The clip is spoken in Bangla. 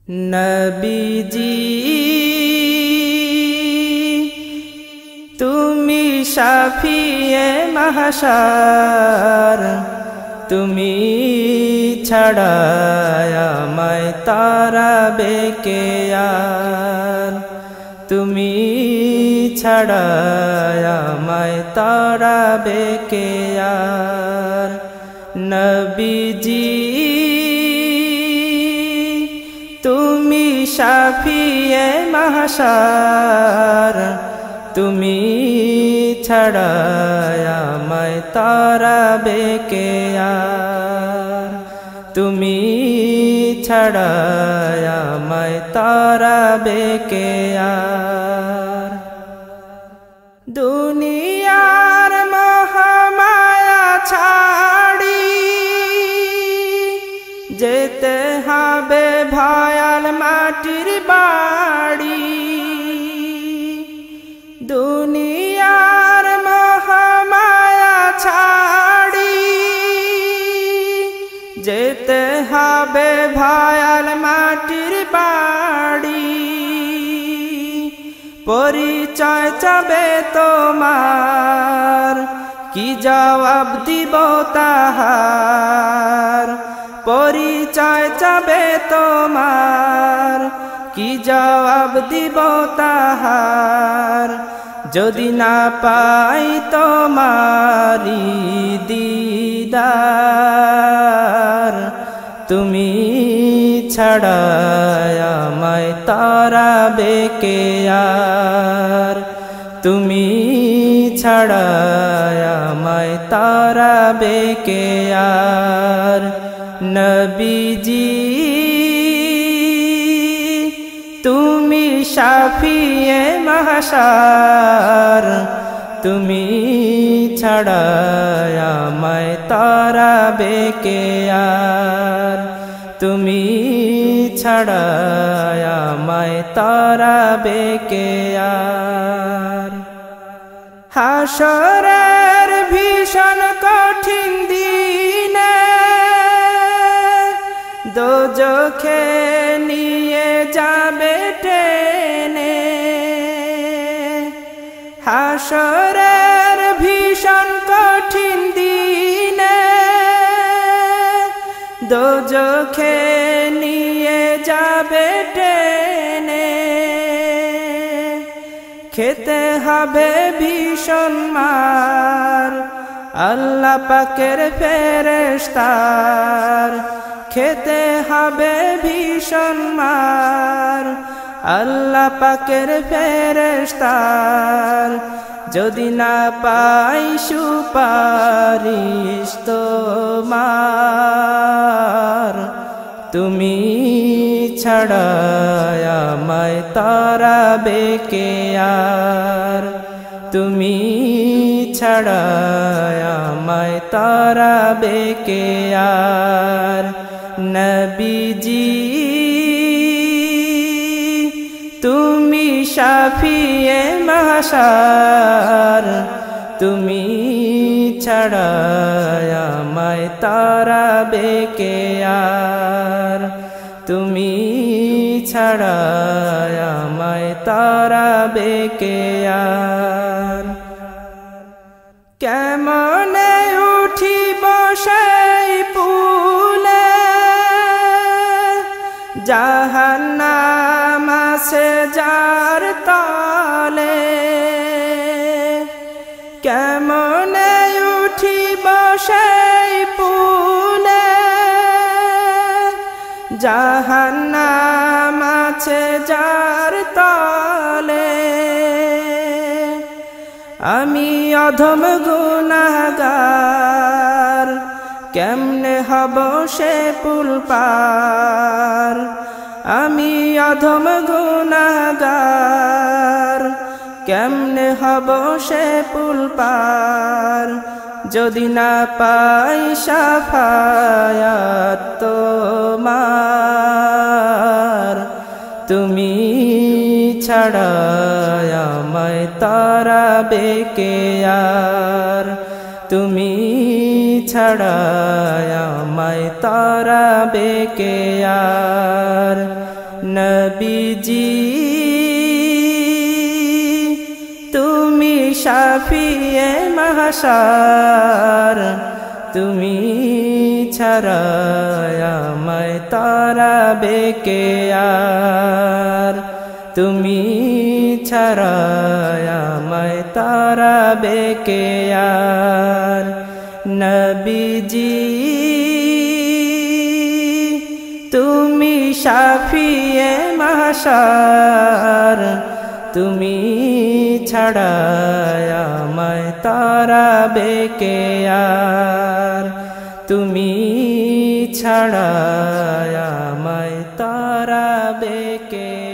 নবীজি তুমি শাফিয়ে মাহশার, তুমি ছাড়া আমায় তারাবে কে আর, তুমি ছাড়া আমায় তারাবে কে আর। নবীজি তুমি শাফিয়ে মাহশার, তুমি ছাড়া আমায় তারাবে কে আর, তুমি ছাড়া আমায় তারাবে কে আর। দুনিয়ার মহামায়া ছাড়ি যেতে হবে ভয়াল মাটির বাড়ি, দুনিয়ার মহামায়া ছাড়ি যেতে হবে ভয়াল মাটির বাড়ি। পরিচয় চাবে তোমার, কি জবাব দিব তাহার, পরিচয় চাবে তোমার, কি জবাব দিব তাহার। যদি না পাই তোমারি দিদার, তুমি ছাড়া আমায় তারাবে কে আর, তুমি ছাড়া আমায় তারাবে কে আর। নবীজি তুমি শাফিয়ে মাহশার, তুমি ছাড়া আমায় তারাবে কে আর, তুমি ছাড়া আমায় তারাবে কে আর। হাশরের ভীষণ কঠিন দিনে দোজখে নিয়ে যাবে টেনে, হাশরের ভীষণ কঠিন দিনে দোজখে নিয়ে যাবে টেনে। খেতে হবে ভীষণ মার আল্লাহ পাকের ফেরেশতার, খেতে হবে ভীষণ মার আল্লাহ পাকের ফেরেশতার। যদি না পাই সুপারিশ তোমার, তুমি ছাড়া আমায় তারাবে কে আর, তুমি ছাড়া আমায় তারাবে কে আর। নবীজি তুমি শাফিয়ে মাহশার, তুমি ছাড়া আমায় তারাবে কে আর, তুমি ছাড়া আমায় তারাবে কে আর। কেমনে উঠিব সেই পুলে জাহান্নাম আছে যার তলে, কেমনে উঠিব সেই পুলে জাহান্নাম আছে যার তলে। আমি অধম গুনাহগার, কেমনে হব সে পুল পার, আমি অধম গুনাহগার, কেমনে হব সে পুল পার। যদি না পাই শাফায়াত তোমার, তুমি ছাড়া আমায় তারাবে কে আর, তুমি ছাড়া আমায় তারাবে কে আর। নবীজি তুমি শাফিয়ে মাহশার তুমি ছাড়া আমায় তারাবে কে আর তুমি ছাড়া আমায় তারাবে কে আর নবীজি তুমি শাফিয়ে মাহশার তুমি ছাড়া আমায় তারাবে কে আর তুমি ছাড়া আমায় তারাবে কে